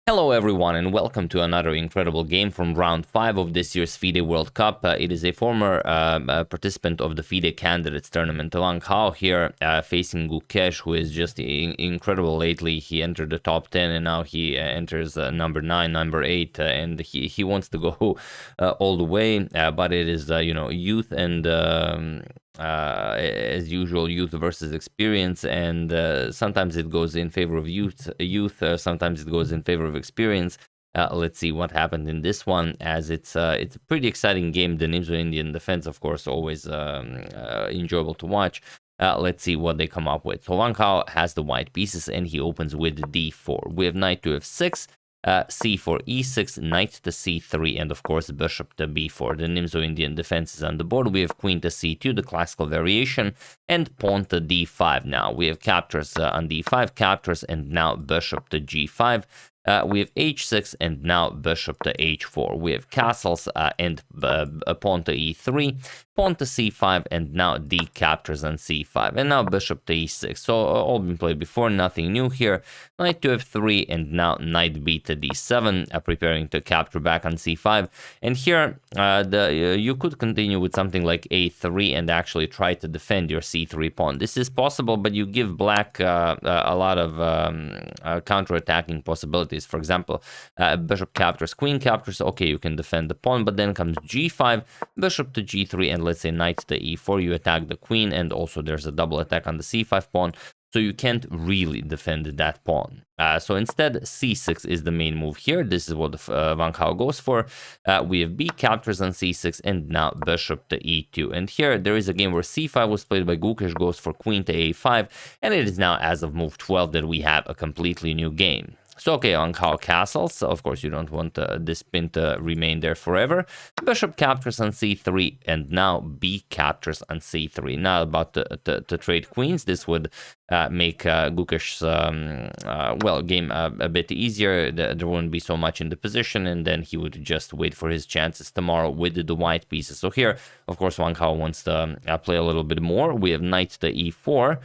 Hello everyone and welcome to another incredible game from round 5 of this year's FIDE World Cup. It is a former participant of the FIDE Candidates Tournament, Wang Hao here, facing Gukesh, who is just incredible lately. He entered the top 10 and now he enters number 9, number 8, and he wants to go all the way, but it is, youth and... as usual, youth versus experience, and sometimes it goes in favor of youth, sometimes it goes in favor of experience. Let's see what happened in this one, as it's a pretty exciting game. The Sicilian Defense, of course, always enjoyable to watch. Let's see what they come up with. So Wang Hao has the white pieces, and he opens with d4. We have knight to f6, c4, e6, knight to c3, and of course bishop to b4. The Nimzo-Indian defense is on the board. We have queen to c2, the classical variation, and pawn to d5. Now we have captures on d5, captures, and now bishop to g5. We have h6 and now bishop to h4. We have castles and pawn to e3, pawn to c5, and now d captures on c5, and now bishop to e6. So all been played before, nothing new here. Knight to f3, and now knight b to d7, preparing to capture back on c5. And here you could continue with something like a3 and actually try to defend your c3 pawn. This is possible, but you give black a lot of counter-attacking possibilities. For example, bishop captures, queen captures. Okay, you can defend the pawn, but then comes g5, bishop to g3, and let's say knight to e4. You attack the queen, and also there's a double attack on the c5 pawn. So you can't really defend that pawn. So instead, c6 is the main move here. This is what Wang Hao goes for. We have b captures on c6, and now bishop to e2. And here, there is a game where c5 was played by Gukesh, goes for queen to a5, and it is now, as of move 12, that we have a completely new game. So, okay, Wang Hao castles. Of course, you don't want this pin to remain there forever. Bishop captures on c3, and now b captures on c3. Now about to trade queens. This would make Gukesh's game a bit easier. There wouldn't be so much in the position, and then he would just wait for his chances tomorrow with the white pieces. So here, of course, Wang Hao wants to play a little bit more. We have knight to e4.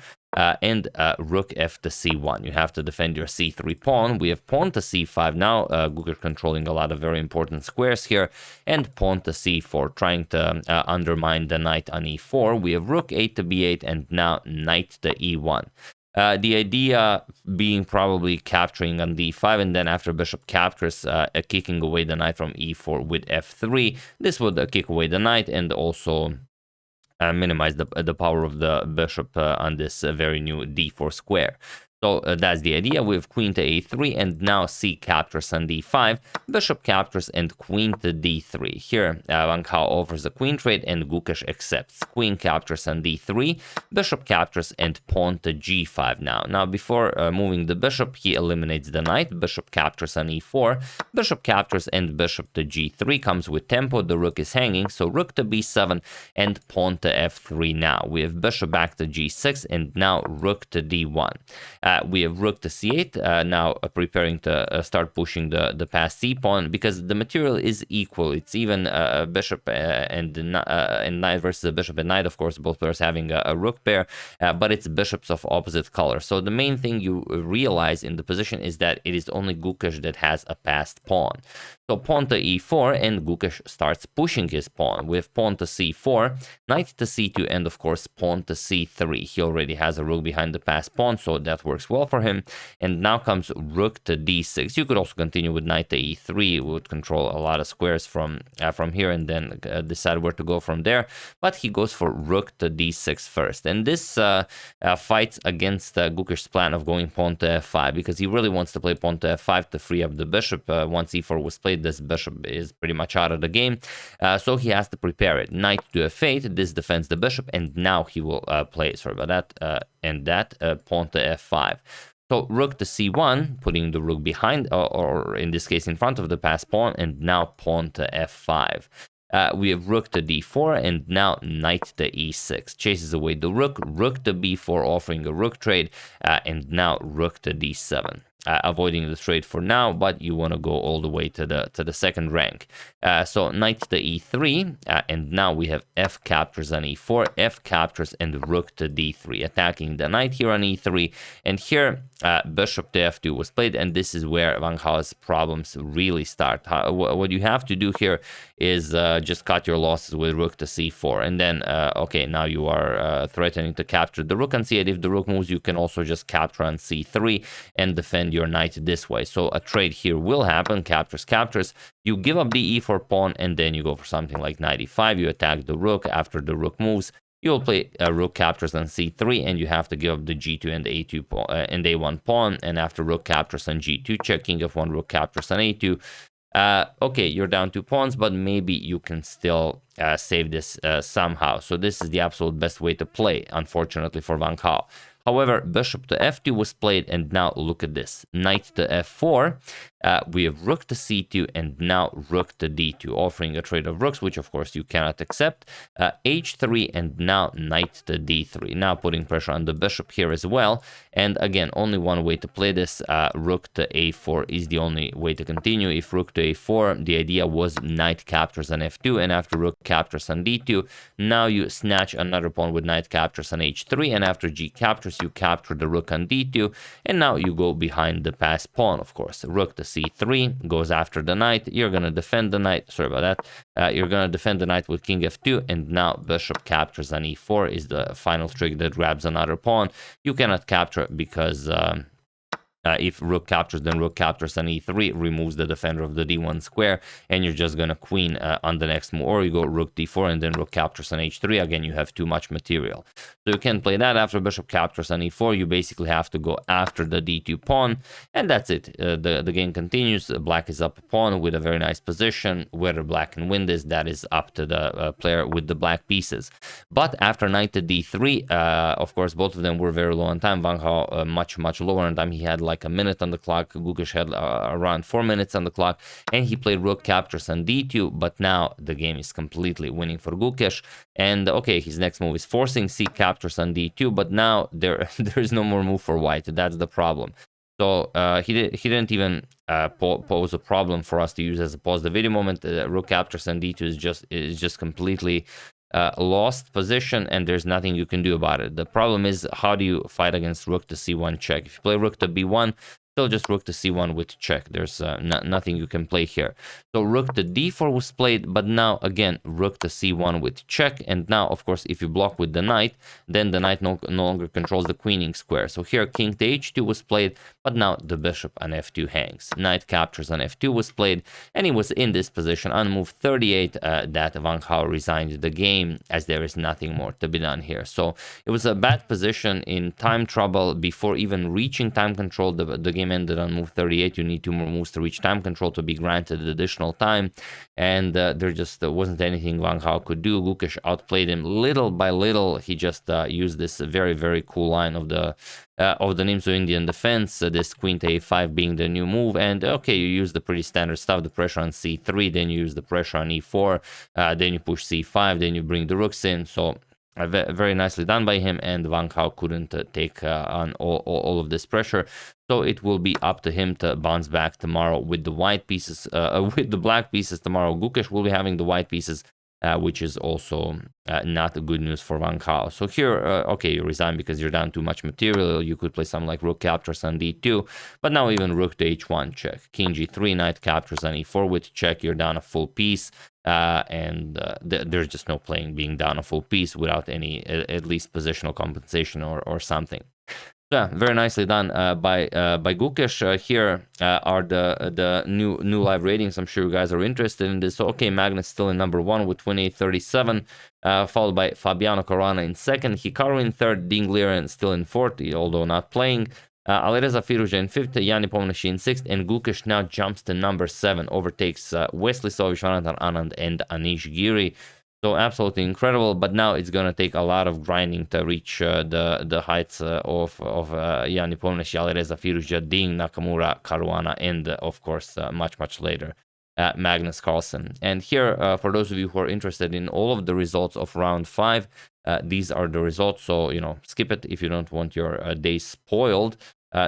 And rook f to c1. You have to defend your c3 pawn. We have pawn to c5 now. Gukesh controlling a lot of very important squares here. And pawn to c4, trying to undermine the knight on e4. We have rook 8 to b8, and now knight to e1. The idea being probably capturing on d5, and then after bishop captures, kicking away the knight from e4 with f3. This would kick away the knight and also minimize the power of the bishop on this very new d4 square. So that's the idea. We have queen to a3, and now c captures on d5, bishop captures, and queen to d3. Here, Wang Hao offers a queen trade, and Gukesh accepts. Queen captures on d3, bishop captures, and pawn to g5 now. Now, before moving the bishop, he eliminates the knight. Bishop captures on e4, bishop captures, and bishop to g3 comes with tempo. The rook is hanging, so rook to b7, and pawn to f3 now. We have bishop back to g6, and now rook to d1. We have rook to c8, now preparing to start pushing the passed c pawn, because the material is equal. It's even bishop and knight versus a bishop and knight, of course, both players having a rook pair, but it's bishops of opposite color. So the main thing you realize in the position is that it is only Gukesh that has a passed pawn. So pawn to e4, and Gukesh starts pushing his pawn. We have pawn to c4, knight to c2, and of course pawn to c3. He already has a rook behind the passed pawn, so that works well for him. And now comes rook to d6. You could also continue with knight to e3. It would control a lot of squares from here, and then decide where to go from there. But he goes for rook to d6 first. And this fights against Gukesh's plan of going pawn to f5, because he really wants to play pawn to f5 to free up the bishop. Once e4 was played, this bishop is pretty much out of the game, so he has to prepare it. Knight to f8, this defends the bishop, and now he will play, sorry about that, pawn to f5. So rook to c1, putting the rook behind, or in this case in front of the passed pawn, and now pawn to f5. We have rook to d4, and now knight to e6. Chases away the rook, rook to b4, offering a rook trade, and now rook to d7. avoiding the trade for now, but you want to go all the way to the second rank. So knight to e3, and now we have f captures on e4, f captures, and rook to d3, attacking the knight here on e3, and here bishop to f2 was played, and this is where Van Gaal's problems really start. What you have to do here is just cut your losses with rook to c4, and then okay, now you are threatening to capture the rook on c8. If the rook moves, you can also just capture on c3 and defend your knight this way. So a trade here will happen, captures, captures. You give up the e4 pawn, and then you go for something like knight e5. You attack the rook. After the rook moves, you'll play rook captures on c3, and you have to give up the g2 and a2 pawn, and a1 pawn. And after rook captures on g2, check, king f1, rook captures on a2. Okay, you're down 2 pawns, but maybe you can still save this somehow. So this is the absolute best way to play, unfortunately, for Van Gaal. However, bishop to f2 was played, and now look at this. Knight to f4, we have rook to c2, and now rook to d2, offering a trade of rooks, which of course you cannot accept. h3, and now knight to d3, now putting pressure on the bishop here as well. And again, only one way to play this. Rook to a4 is the only way to continue. If rook to a4, the idea was knight captures on f2, and after rook captures on d2, now you snatch another pawn with knight captures on h3, and after g captures, you capture the rook on d2, and now you go behind the passed pawn, of course. Rook to c3 goes after the knight. You're going to defend the knight. Sorry about that. You're going to defend the knight with king f2, and now bishop captures on e4 is the final trick that grabs another pawn. You cannot capture because if rook captures, then rook captures on e3, removes the defender of the d1 square, and you're just going to queen on the next move. Or you go rook d4, and then rook captures on h3. Again, you have too much material. So you can play that. After bishop captures on e4, you basically have to go after the d2 pawn, and that's it. The game continues. Black is up a pawn with a very nice position. Whether black can win this, that is up to the player with the black pieces. But after knight to d3, of course, both of them were very low on time. Van Gaal much lower on time. He had like a minute on the clock. Gukesh had around 4 minutes on the clock, and he played rook captures on d2, but now the game is completely winning for Gukesh. And okay, his next move is forcing c captures on d2, but now there is no more move for white. That's the problem. So he didn't even pose a problem for us to use as a pause the video moment. Rook captures on d2 is just completely lost position, and there's nothing you can do about it. The problem is, how do you fight against rook to c1 check? If you play rook to b1, still just rook to c1 with check. There's nothing you can play here. So rook to d4 was played, but now again rook to c1 with check. And now, of course, if you block with the knight, then the knight no longer controls the queening square. So here king to h2 was played, but now the bishop on f2 hangs. Knight captures on f2 was played, and he was in this position on move 38 that Van Gaal resigned the game, as there is nothing more to be done here. So it was a bad position in time trouble before even reaching time control. The game ended on move 38. You need 2 more moves to reach time control to be granted additional time, and there just wasn't anything Van Gaal could do. Gukesh outplayed him little by little. He just used this very cool line of the Nimzo Indian defense, this queen to a5 being the new move, and okay, you use the pretty standard stuff, the pressure on c3, then you use the pressure on e4, then you push c5, then you bring the rooks in. So very nicely done by him, and Van Gaal couldn't take on all of this pressure. So it will be up to him to bounce back tomorrow with the white pieces, with the black pieces tomorrow. Gukesh will be having the white pieces, which is also not good news for Van Gaal. So here, okay, you resign because you're down too much material. You could play something like rook captures on d2, but now even rook to h1 check. King g3, knight captures on e4 with check. You're down a full piece. And there's just no playing being down a full piece without any at least positional compensation or something. Yeah, very nicely done by Gukesh. Here are the new live ratings. I'm sure you guys are interested in this. So okay, Magnus still in number 1 with 2837, followed by Fabiano Caruana in 2nd, Hikaru in 3rd, Dinglieren still in 4th, although not playing. Alireza Firuza in 5th, Yanni Pomnashi in 6th, and Gukesh now jumps to number 7, overtakes Wesley Sovic, Valentin Anand, and Anish Giri. So absolutely incredible, but now it's going to take a lot of grinding to reach the heights of Yanni Pomnashi, Alireza Firuza, Ding, Nakamura, Caruana, and of course, much later, Magnus Carlsen. And here, for those of you who are interested in all of the results of round 5, these are the results. So, skip it if you don't want your day spoiled.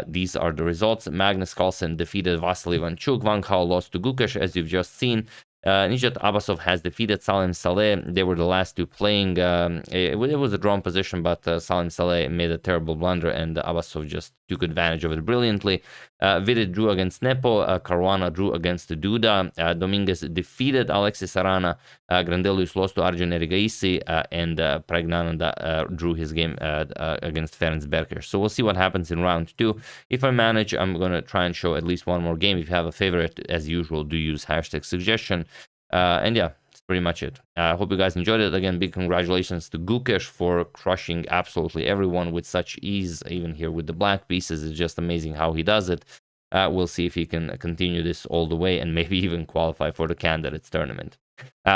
These are the results. Magnus Carlsen defeated Vasily Ivanchuk. Van Gaal lost to Gukesh, as you've just seen. Nijat Abbasov has defeated Salim Saleh. They were the last two playing. It was a drawn position, but Salim Saleh made a terrible blunder, and Abbasov just took advantage of it brilliantly. Vidit drew against Nepo. Caruana drew against Duda. Dominguez defeated Alexis Arana. Grandelius lost to Arjun Erigaisi, and Pragnananda drew his game against Ferenc Berkes. So we'll see what happens in round 2. If I manage, I'm going to try and show at least one more game. If you have a favorite, as usual, do use #suggestion. And yeah, that's pretty much it. I hope you guys enjoyed it. Again, big congratulations to Gukesh for crushing absolutely everyone with such ease, even here with the black pieces. It's just amazing how he does it. We'll see if he can continue this all the way and maybe even qualify for the candidates tournament.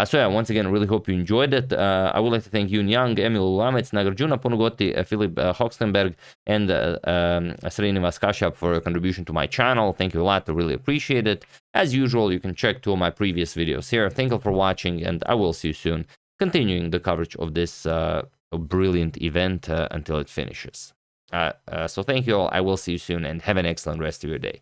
So yeah, once again, really hope you enjoyed it. I would like to thank Yoon Young, Emil Ulamec, Nagarjuna Ponugoti, Philip Hoxtenberg, and Srinivas Kashyap for your contribution to my channel. Thank you a lot. I really appreciate it. As usual, you can check 2 of my previous videos here. Thank you for watching, and I will see you soon, continuing the coverage of this brilliant event until it finishes. So thank you all. I will see you soon, and have an excellent rest of your day.